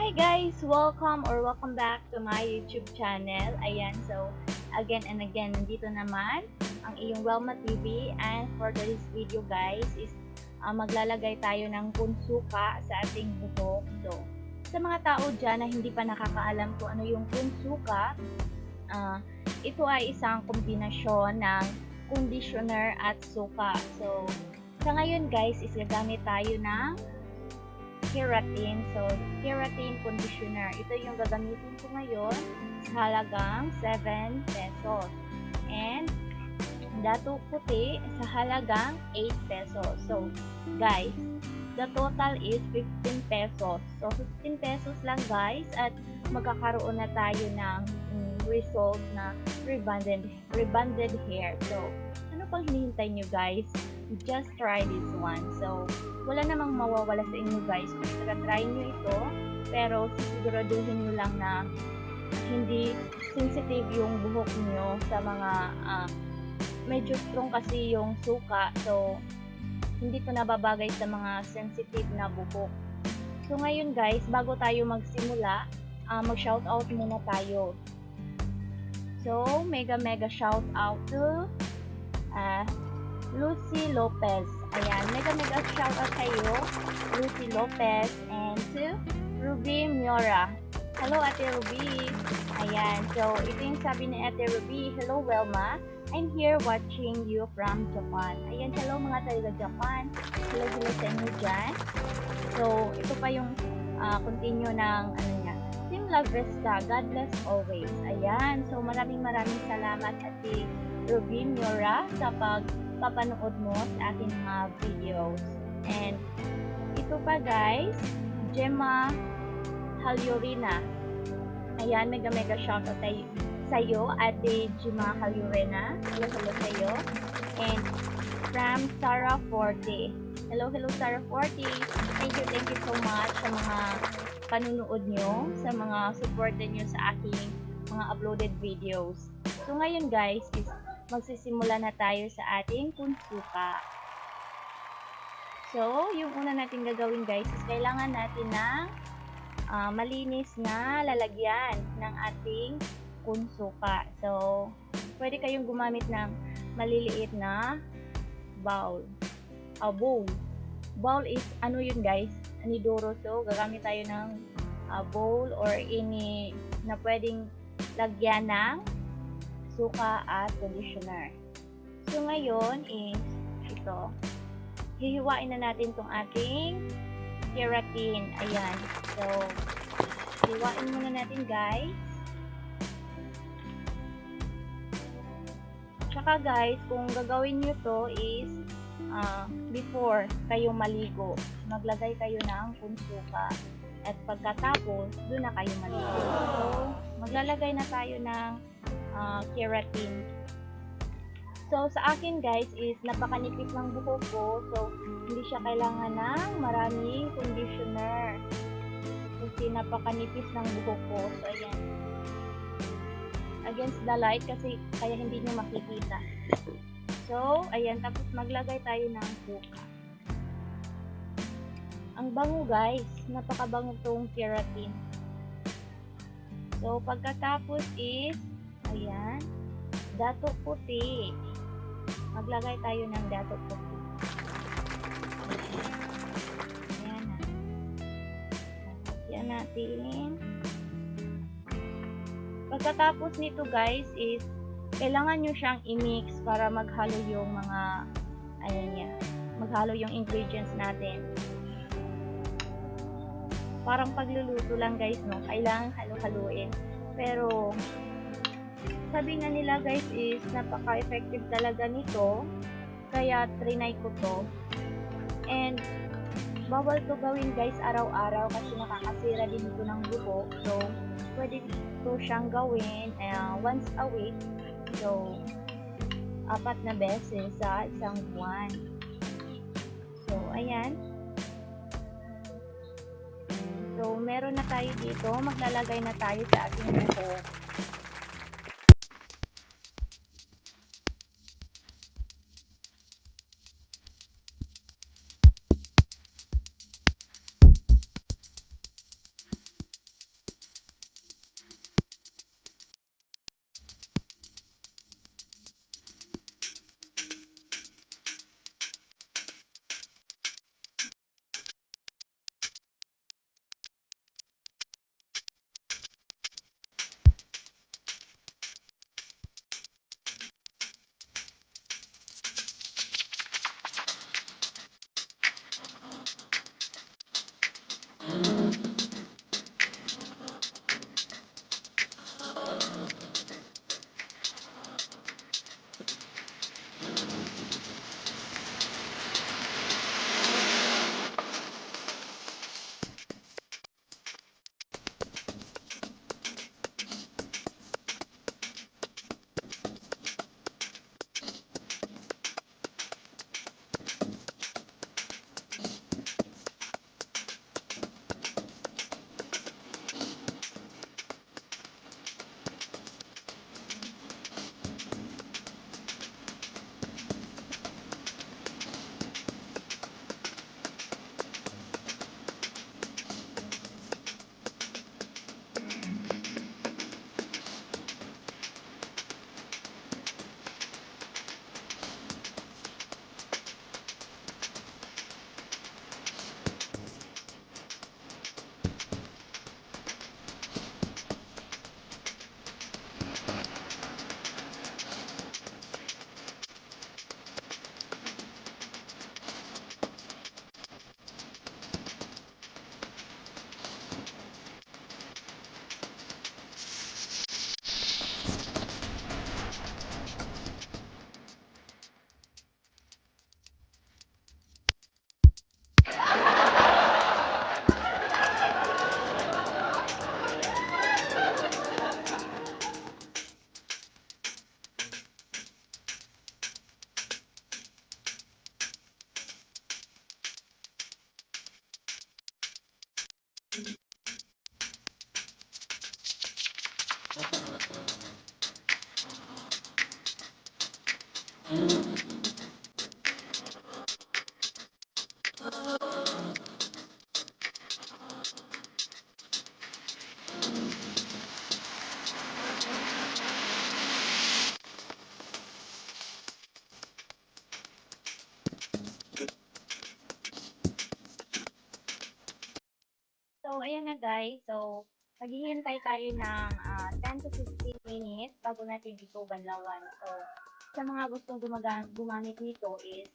Hi guys! Welcome back to my YouTube channel. Ayan, so again and again, nandito naman ang iyong Welma TV, and for this video guys is maglalagay tayo ng punsuka sa ating buhok. So, sa mga tao dyan na hindi pa nakakaalam kung ano yung punsuka, ito ay isang kombinasyon ng conditioner at suka. So, sa ngayon guys is gagamit tayo ng keratin. So, keratin conditioner. Ito yung gagamitin ko ngayon sa halagang 7 pesos. And, dato puti sa halagang 8 pesos. So, guys, the total is 15 pesos. So, 15 pesos lang guys at magkakaroon na tayo ng result na rebonded hair. So, ano pang hinihintay nyo guys? Just try this one. So, wala namang mawawala sa inyo guys kung try nyo ito, pero sisiguraduhin nyo lang na hindi sensitive yung buhok nyo sa mga medyo strong kasi yung suka, so hindi ito nababagay sa mga sensitive na buhok. So ngayon guys, bago tayo magsimula, mag-shoutout muna tayo. So, mega shout out to Lucy Lopez. Ayan, mega shout out kayo, Lucy Lopez, and to Ruby Miora. Hello, Ate Ruby. Ayan, so ito yung sabi ni Ate Ruby. Hello, Welma. I'm here watching you from Japan. Ayan, hello mga taga Japan. Hello sa inyo dyan. So, ito pa yung continue ng Team Love Vesta. God bless always. Ayan, so maraming salamat Ate Ruby Miora sa papanood mo sa ating mga videos. And ito pa guys, Gemma Halyurina. Ayan, mega shoutout sa iyo, Ate Gemma Halyurina. Hello sa iyo. And from Sarah Forte. Hello Sarah Forte. Thank you so much sa mga panunood nyo, sa mga supporter nyo sa aking mga uploaded videos. So ngayon guys is magsisimula na tayo sa ating punsuka. So, yung una natin gagawin guys is kailangan natin ng malinis na lalagyan ng ating punsuka. So, pwede kayong gumamit ng maliliit na bowl. Bowl. Bowl is ano yun guys? Anidoro. So, gagamit tayo ng bowl or any na pwedeng lagyan ng suka at conditioner. So ngayon is ito. Hihiwain na natin tong ating keratin. Ayan. So hiwain muna natin guys. Tsaka guys, kung gagawin nyo to is before kayo maligo, maglagay kayo ng punsuka. At pagkatapos, doon na kayo maligo. So maglalagay na tayo ng keratin. So, sa akin guys is napakanipis ng buhok ko. So, hindi siya kailangan ng maraming conditioner. Kasi napakanipis ng buhok ko. So, ayan. Against the light kasi kaya hindi nyo makikita. So, ayan. Tapos maglagay tayo ng suka. Ang bango guys. Napakabango tong keratin. So, pagkatapos is ayan, dato puti. Maglagay tayo ng dato puti. Ayan na. Ayan natin. Pagkatapos nito guys is kailangan nyo siyang i-mix para maghalo yung mga maghalo yung ingredients natin. Parang pagluluto lang guys, no? Kailangan halo-haluin. Pero sabi nga nila guys is napaka-effective talaga nito, kaya trinay ko to. And bawal to gawin guys araw-araw kasi nakakasira din ito ng buhok. So pwede to siyang gawin once a week. So 4 na beses sa isang buwan. So ayan. So meron na tayo dito, maglalagay na tayo sa ating buhok. So, ayan na guys. So, maghihintay tayo ng 10 to 15 minutes bago natin ito banlawan. So, sa mga gustong gumamit nito is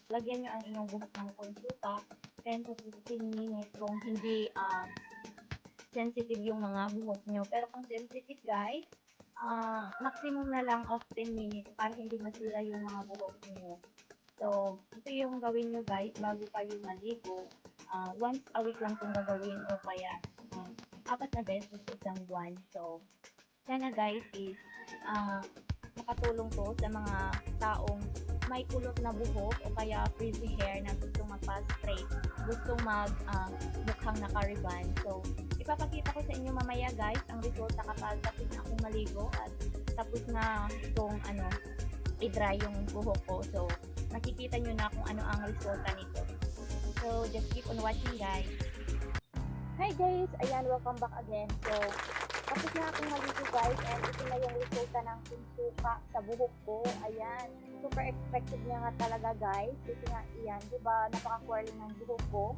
lagyan nyo ang inyong buhok ng konsuka 10 to 15 minutes kung hindi sensitive yung mga buhok nyo. Pero kung sensitive guys, maximum na lang of 10 minutes para hindi masira yung mga buhok nyo. So, ito yung gawin nyo guys bago kayo maligo. Once a week lang itong gagawin o kaya 4 na beses sa isang buwan. So, sana guys is makatulong to sa mga taong may kulot na buhok o kaya frizzy hair na gustong magpa-straight, gustong mukhang naka-ribbon. So, ipapakita ko sa inyo mamaya guys ang resulta kapag tapos na akong maligo at tapos na itong i-dry yung buhok ko. So, makikita nyo na kung ano ang resulta nito. So, just keep on watching guys. Hi guys! Ayan, welcome back again. So, tapos na akong maligo guys and ito na yung resulta ng kunsuka sa buhok ko. Ayan, super expected niya nga talaga guys. Kasi nga, iyan, diba, napaka-curly ng buhok ko.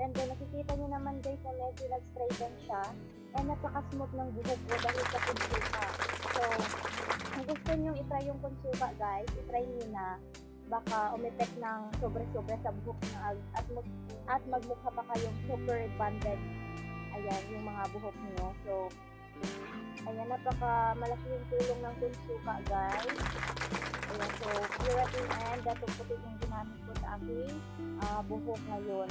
And then, nakikita nyo naman guys na medyo nag-straighten siya. And napaka-smooth ng buhok ko dahil sa kunsuka. So, kung gusto nyo itry yung kunsuka guys, itry nyo na. Baka umepek ng sobra-sobra sa buhok nyo at magmukha pa kayong super banded. Ayan, yung mga buhok nyo. So, ayan, napaka-malaki yung tulong ng kunsuka guys. Ayan, so, keratin and datong puti yung ginamit ko sa aking buhok ngayon.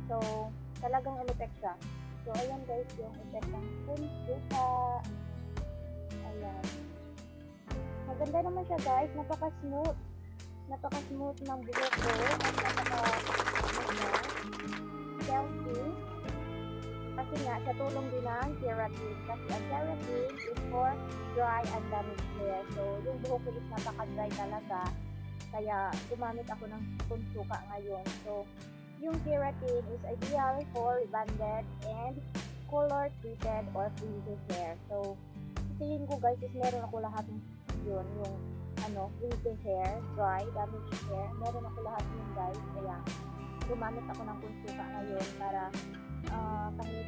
So, talagang umepek siya. So, ayan guys, yung effect ng kunsuka. Ayan. Maganda naman siya guys, napaka-smooth ng buhok ko at napaka-healthy kasi nga sa tulong din ng keratin kasi ang keratin is for dry and damaged hair. So yung buhok ko is napaka-dry talaga kaya gumamit ako ng kunsuka ngayon. So yung keratin is ideal for rebonded and color treated or frizzy hair. So tingin ko guys is meron ako lahat yun, yung frizzy hair, dry, damaged hair, meron ako lahat yun guys, kaya gumamit ako ng kunsuka ngayon para kahit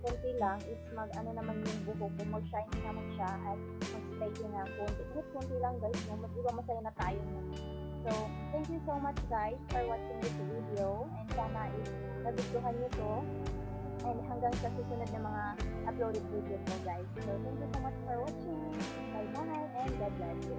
konti lang is naman yung buhok ko, mag-shine naman siya at mag-straighten na konti. Kahit konti lang guys, diba masaya na tayo na. So, thank you so much guys for watching this video and sana is nagustuhan nyo to and hanggang sa susunod na mga uploaded videos mo guys. So, thank you so much for watching. Bye bye and God bless you.